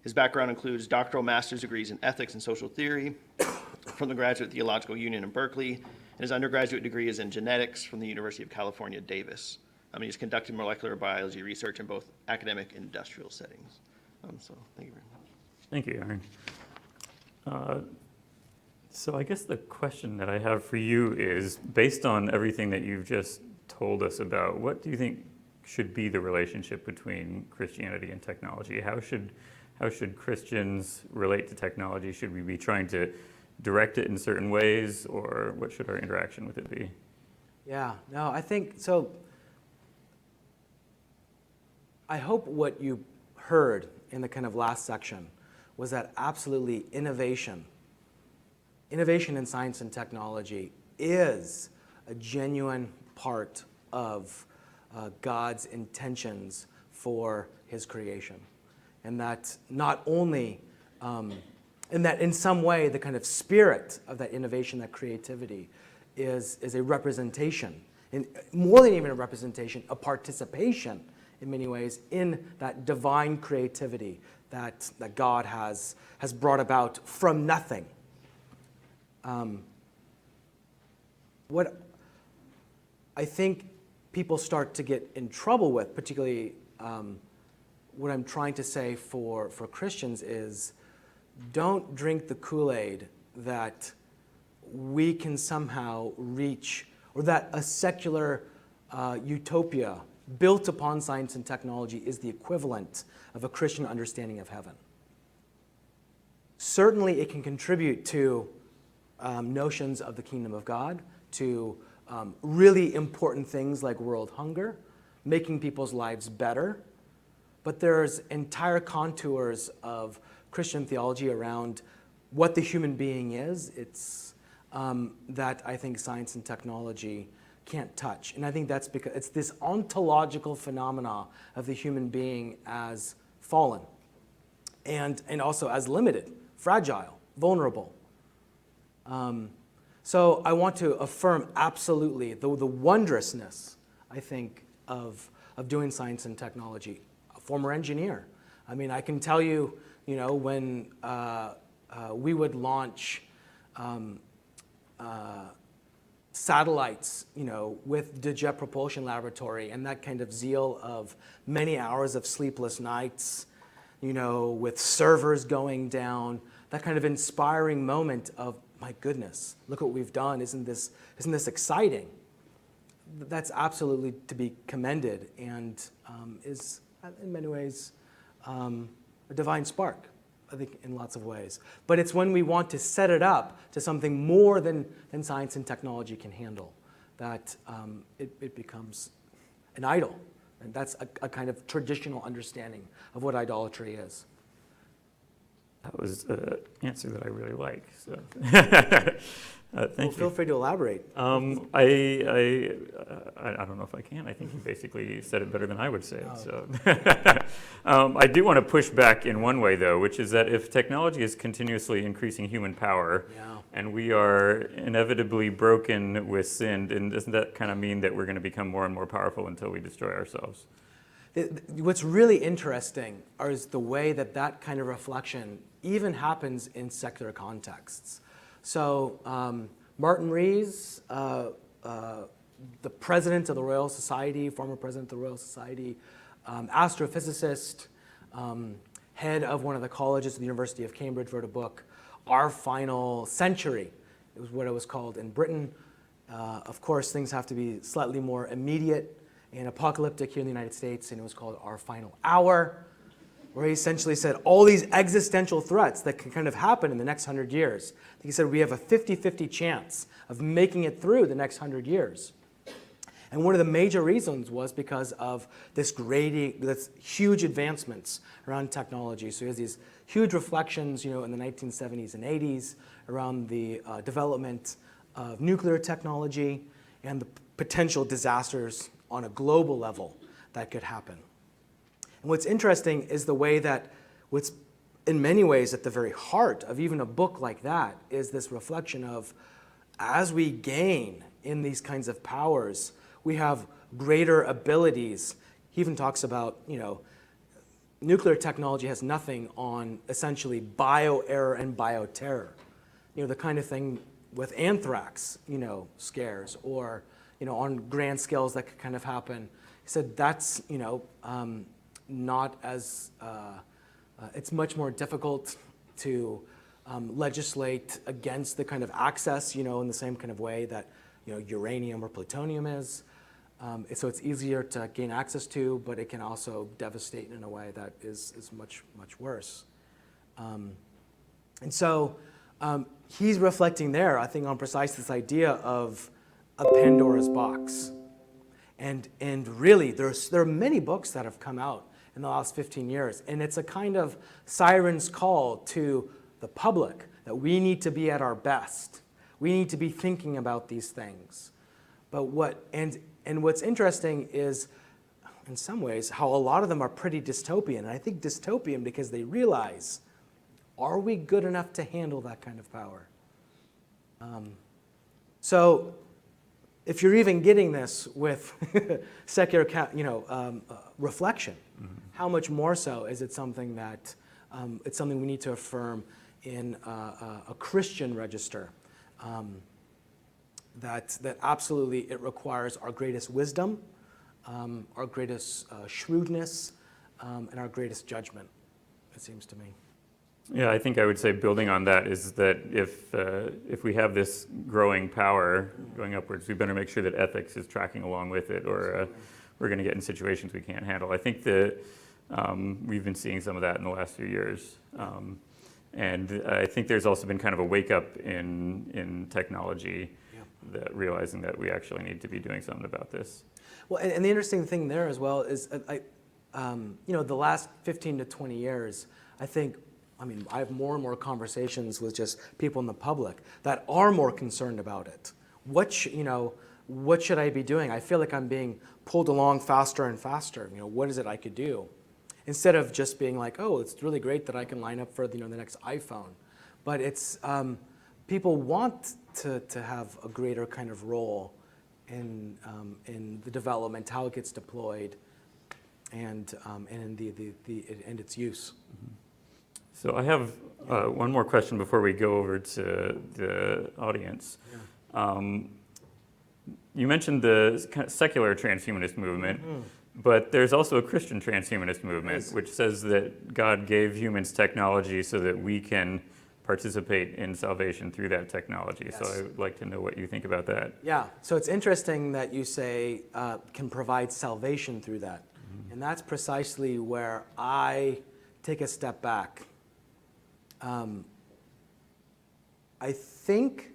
His background includes doctoral master's degrees in ethics and social theory from the Graduate Theological Union in Berkeley, and his undergraduate degree is in genetics from the University of California, Davis. He's conducted molecular biology research in both academic and industrial settings. So thank you very much. Thank you, Aaron. So I guess the question that I have for you is, based on everything that you've just told us about, what do you think should be the relationship between Christianity and technology? How should Christians relate to technology? Should we be trying to direct it in certain ways, or what should our interaction with it be? Yeah, no, I think so. I hope what you heard in the kind of last section was that absolutely innovation in science and technology is a genuine part of God's intentions for his creation. And that not only, and that in some way the kind of spirit of that innovation, that creativity, is a representation, and more than even a representation, a participation in many ways in that divine creativity that God has brought about from nothing. What I think people start to get in trouble with, particularly what I'm trying to say for Christians, is don't drink the Kool-Aid that we can somehow reach, or that a secular utopia built upon science and technology is the equivalent of a Christian understanding of heaven. Certainly it can contribute to notions of the kingdom of God, to really important things like world hunger, making people's lives better. But there's entire contours of Christian theology around what the human being is. It's that I think science and technology can't touch. And I think that's because it's this ontological phenomena of the human being as fallen and also as limited, fragile, vulnerable. So I want to affirm absolutely the wondrousness, I think, of doing science and technology. A former engineer. I mean, I can tell you, when we would launch satellites, with the Jet Propulsion Laboratory, and that kind of zeal of many hours of sleepless nights, with servers going down, that kind of inspiring moment of, my goodness, look what we've done. Isn't this exciting? That's absolutely to be commended, and is in many ways a divine spark, I think, in lots of ways. But it's when we want to set it up to something more than science and technology can handle that it becomes an idol. And that's a kind of traditional understanding of what idolatry is. That was an answer that I really like. So, thank you. Feel free to elaborate. I don't know if I can. I think you basically said it better than I would say it. So, I do want to push back in one way, though, which is that if technology is continuously increasing human power, and we are inevitably broken with sin, and doesn't that kind of mean that we're going to become more and more powerful until we destroy ourselves? What's really interesting is the way that kind of reflection even happens in secular contexts. So Martin Rees, the president of the Royal Society, former president of the Royal Society, astrophysicist, head of one of the colleges at the University of Cambridge, wrote a book, Our Final Century. It was what it was called in Britain. Of course, things have to be slightly more immediate and apocalyptic here in the United States, and it was called Our Final Hour, where he essentially said all these existential threats that can kind of happen in the next 100 years. He said we have a 50-50 chance of making it through the next 100 years. And one of the major reasons was because of this huge advancements around technology. So he has these huge reflections, in the 1970s and 80s around the development of nuclear technology and the potential disasters on a global level that could happen. And what's interesting is the way that what's in many ways at the very heart of even a book like that is this reflection of, as we gain in these kinds of powers, we have greater abilities. He even talks about, nuclear technology has nothing on essentially bio-error and bioterror. The kind of thing with anthrax, scares, or on grand scales that could kind of happen. He said that's, not as, it's much more difficult to legislate against the kind of access, in the same kind of way that, uranium or plutonium is. So it's easier to gain access to, but it can also devastate in a way that is much, much worse. And so he's reflecting there, I think, on precisely this idea of a Pandora's box. And really, there are many books that have come out in the last 15 years, and it's a kind of siren's call to the public that we need to be at our best. We need to be thinking about these things. But what's interesting is, in some ways, how a lot of them are pretty dystopian. And I think dystopian because they realize, are we good enough to handle that kind of power? So if you're even getting this with secular, reflection, how much more so is it something that it's something we need to affirm in a Christian register? That absolutely it requires our greatest wisdom, our greatest shrewdness, and our greatest judgment, it seems to me. Yeah, I think I would say building on that is that if we have this growing power going upwards, we better make sure that ethics is tracking along with it, or we're going to get in situations we can't handle. I think that we've been seeing some of that in the last few years. And I think there's also been kind of a wake up in technology, that realizing that we actually need to be doing something about this. Well, and the interesting thing there as well is, the last 15 to 20 years, I have more and more conversations with just people in the public that are more concerned about it. What should I be doing? I feel like I'm being pulled along faster and faster. What is it I could do? Instead of just being like, oh, it's really great that I can line up for the next iPhone. But it's people want to have a greater kind of role in the development, how it gets deployed, and in its use. So I have one more question before we go over to the audience. Yeah. You mentioned the kind of secular transhumanist movement, but there's also a Christian transhumanist movement, which says that God gave humans technology so that we can participate in salvation through that technology. Yes. So I would like to know what you think about that. Yeah, so it's interesting that you say can provide salvation through that. And that's precisely where I take a step back. I think,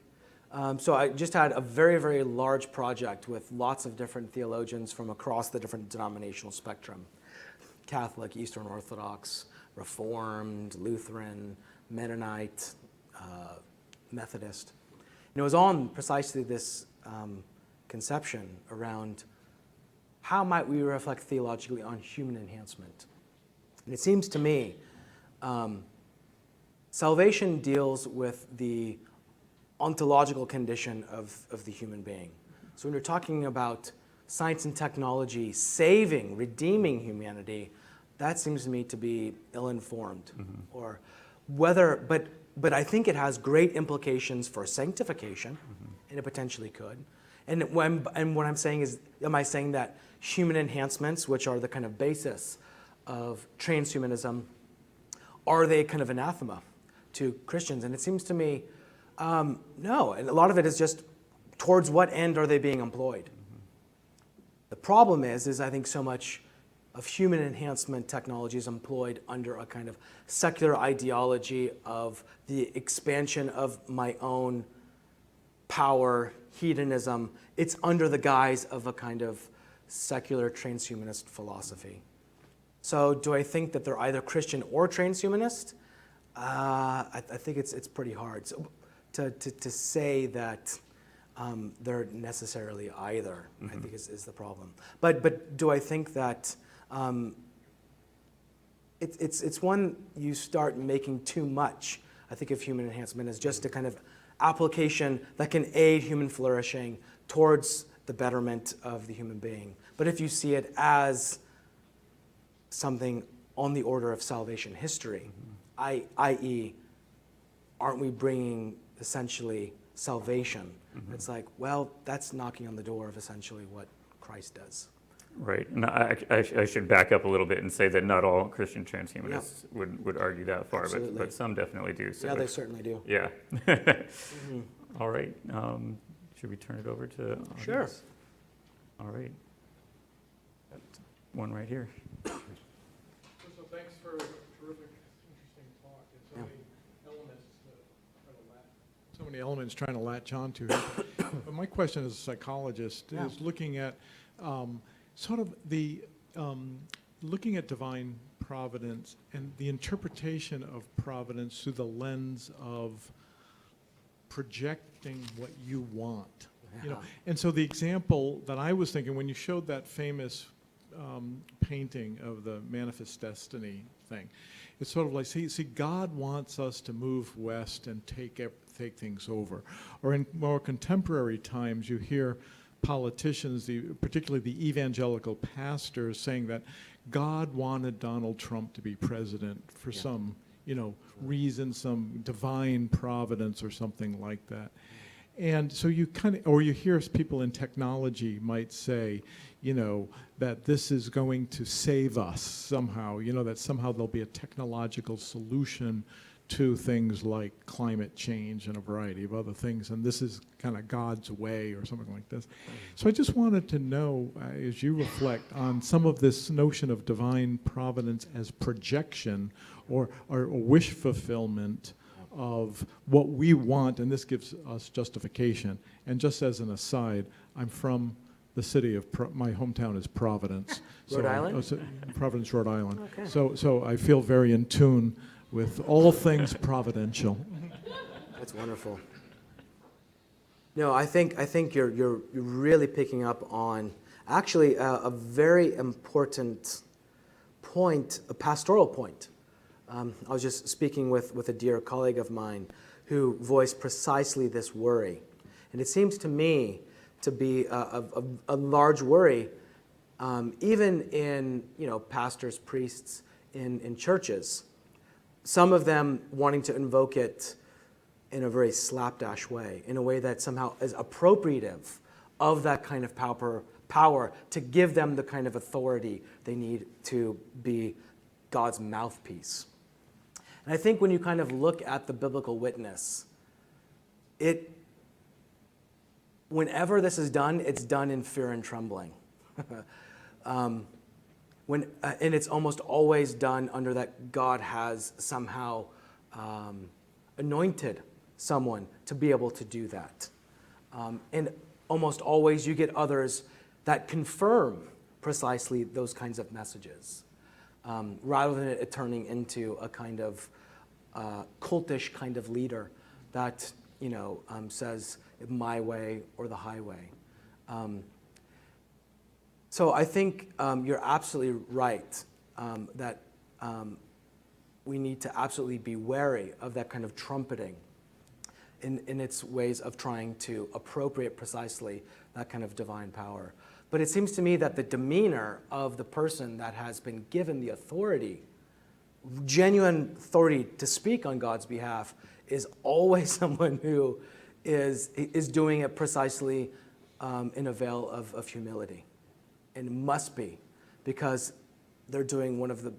so I just had a very, very large project with lots of different theologians from across the different denominational spectrum. Catholic, Eastern Orthodox, Reformed, Lutheran, Mennonite, Methodist. And it was on precisely this conception around how might we reflect theologically on human enhancement. And it seems to me salvation deals with the ontological condition of the human being. So when you're talking about science and technology saving, redeeming humanity, that seems to me to be ill-informed. Or whether, but I think it has great implications for sanctification, and it potentially could. And what I'm saying is, am I saying that human enhancements, which are the kind of basis of transhumanism, are they kind of anathema to Christians? And it seems to me, no. And a lot of it is just towards what end are they being employed? The problem is I think so much of human enhancement technology is employed under a kind of secular ideology of the expansion of my own power, hedonism. It's under the guise of a kind of secular transhumanist philosophy. So do I think that they're either Christian or transhumanist? I think it's pretty hard to say that they're necessarily either, I think is the problem. But do I think that it's one you start making too much, I think, of human enhancement as just a kind of application that can aid human flourishing towards the betterment of the human being. But if you see it as something on the order of salvation history, i.e., aren't we bringing essentially salvation? It's like, well, that's knocking on the door of essentially what Christ does. Right, and I should back up a little bit and say that not all Christian transhumanists would argue that far, but some definitely do. So yeah, they certainly do. Yeah. All right, should we turn it over to audience? Sure. All right. One right here. So thanks for a terrific, interesting talk. And so many elements to try to many elements trying to latch onto here. But my question as a psychologist Yeah. is looking at sort of the, looking at divine providence and the interpretation of providence through the lens of projecting what you want. You know, and so the example that I was thinking when you showed that famous painting of the manifest destiny thing, it's sort of like, see, God wants us to move west and take things over. Or in more contemporary times, you hear politicians, particularly the evangelical pastors, saying that God wanted Donald Trump to be president for some, you know, reason, some divine providence or something like that. And so you kind of, or you hear people in technology might say, you know, that this is going to save us somehow, you know, that somehow there'll be a technological solution to things like climate change and a variety of other things, and this is kind of God's way or something like this. So I just wanted to know, as you reflect on some of this notion of divine providence as projection or wish fulfillment of what we want, and this gives us justification. And just as an aside, I'm from the city of, my hometown is Providence. Rhode Island? Providence, Rhode Island. Okay. So I feel very in tune with all things providential. That's wonderful. No, I think you're really picking up on actually a very important point, a pastoral point. I was just speaking with a dear colleague of mine who voiced precisely this worry, and it seems to me to be a large worry, even in pastors, priests in churches. Some of them wanting to invoke it in a very slapdash way, in a way that somehow is appropriative of that kind of power to give them the kind of authority they need to be God's mouthpiece. And I think when you kind of look at the biblical witness, whenever this is done, it's done in fear and trembling. And it's almost always done under that God has somehow anointed someone to be able to do that. And almost always you get others that confirm precisely those kinds of messages, rather than it turning into a kind of cultish kind of leader that says my way or the highway. So I think you're absolutely right that we need to absolutely be wary of that kind of trumpeting in its ways of trying to appropriate precisely that kind of divine power. But it seems to me that the demeanor of the person that has been given the authority, genuine authority to speak on God's behalf, is always someone who is doing it precisely in a veil of humility. And it must be, because they're doing one of the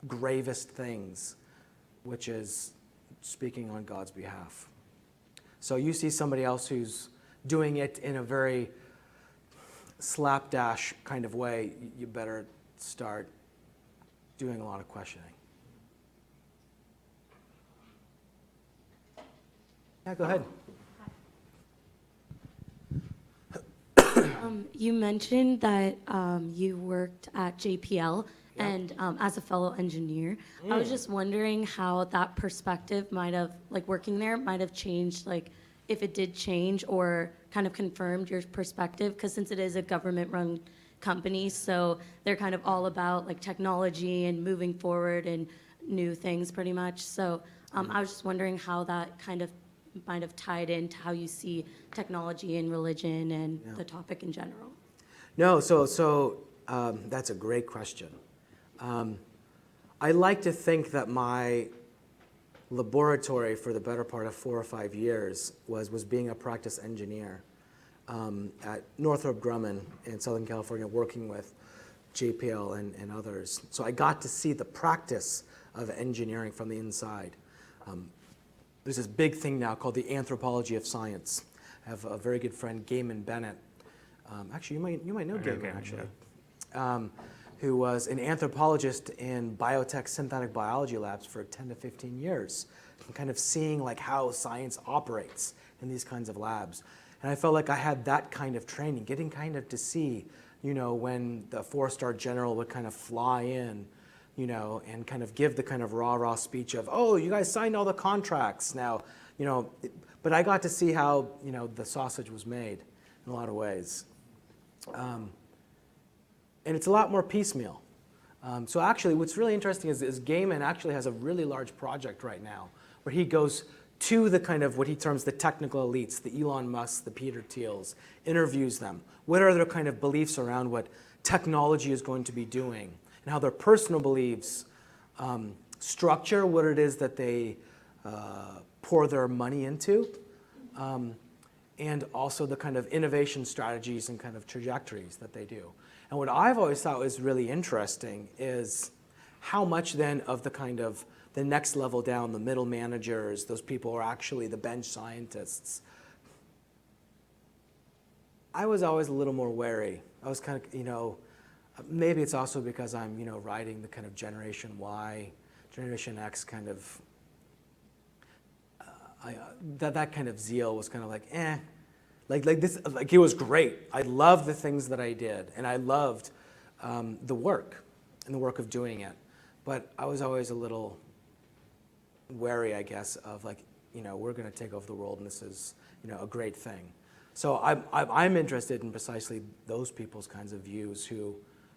gravest things, which is speaking on God's behalf. So you see somebody else who's doing it in a very slapdash kind of way, you better start doing a lot of questioning. Yeah, go ahead. You mentioned that you worked at JPL and as a fellow engineer. I was just wondering how that perspective might have, like working there, might have changed, like if it did change or kind of confirmed your perspective, because since it is a government-run company, so they're kind of all about like technology and moving forward and new things pretty much. So I was just wondering how that kind of might have tied into how you see technology and religion and the topic in general. No, so that's a great question. I like to think that my laboratory for the better part of 4 or 5 years was being a practice engineer at Northrop Grumman in Southern California, working with JPL and others. So I got to see the practice of engineering from the inside. There's this big thing now called the anthropology of science. I have a very good friend, Gaiman Bennett. Actually, you might know Gaiman, actually. who was an anthropologist in biotech synthetic biology labs for 10 to 15 years, and kind of seeing like how science operates in these kinds of labs. And I felt like I had that kind of training, getting kind of to see, you know, when the 4-star general would kind of fly in, you know, and kind of give the kind of rah-rah speech of, oh, you guys signed all the contracts now, you know. But I got to see how, you know, the sausage was made in a lot of ways. And it's a lot more piecemeal. So actually, what's really interesting is Gaiman actually has a really large project right now where he goes to the kind of what he terms the technical elites, the Elon Musks, the Peter Thiels, interviews them. What are their kind of beliefs around what technology is going to be doing, and how their personal beliefs structure what it is that they pour their money into, and also the kind of innovation strategies and kind of trajectories that they do. And what I've always thought was really interesting is how much then of the kind of the next level down, the middle managers, those people are actually the bench scientists. I was always a little more wary. I was kind of, you know, maybe it's also because I'm, you know, riding the kind of Generation Y, Generation X kind of, that kind of zeal was kind of like, eh. Like this, like it was great. I loved the things that I did, and I loved the work and the work of doing it. But I was always a little wary, I guess, of like, you know, we're going to take over the world, and this is, you know, a great thing. So I'm interested in precisely those people's kinds of views,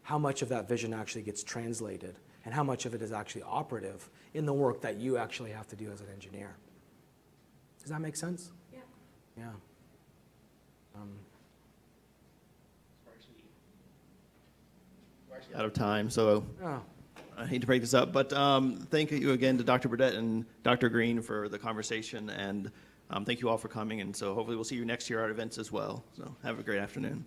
how much of that vision actually gets translated, and how much of it is actually operative in the work that you actually have to do as an engineer. Does that make sense? Yeah. Yeah. We're actually out of time, so Oh. I hate to break this up, but thank you again to Dr. Burdett and Dr. Green for the conversation, and thank you all for coming, and so hopefully we'll see you next year at our events as well. So have a great afternoon.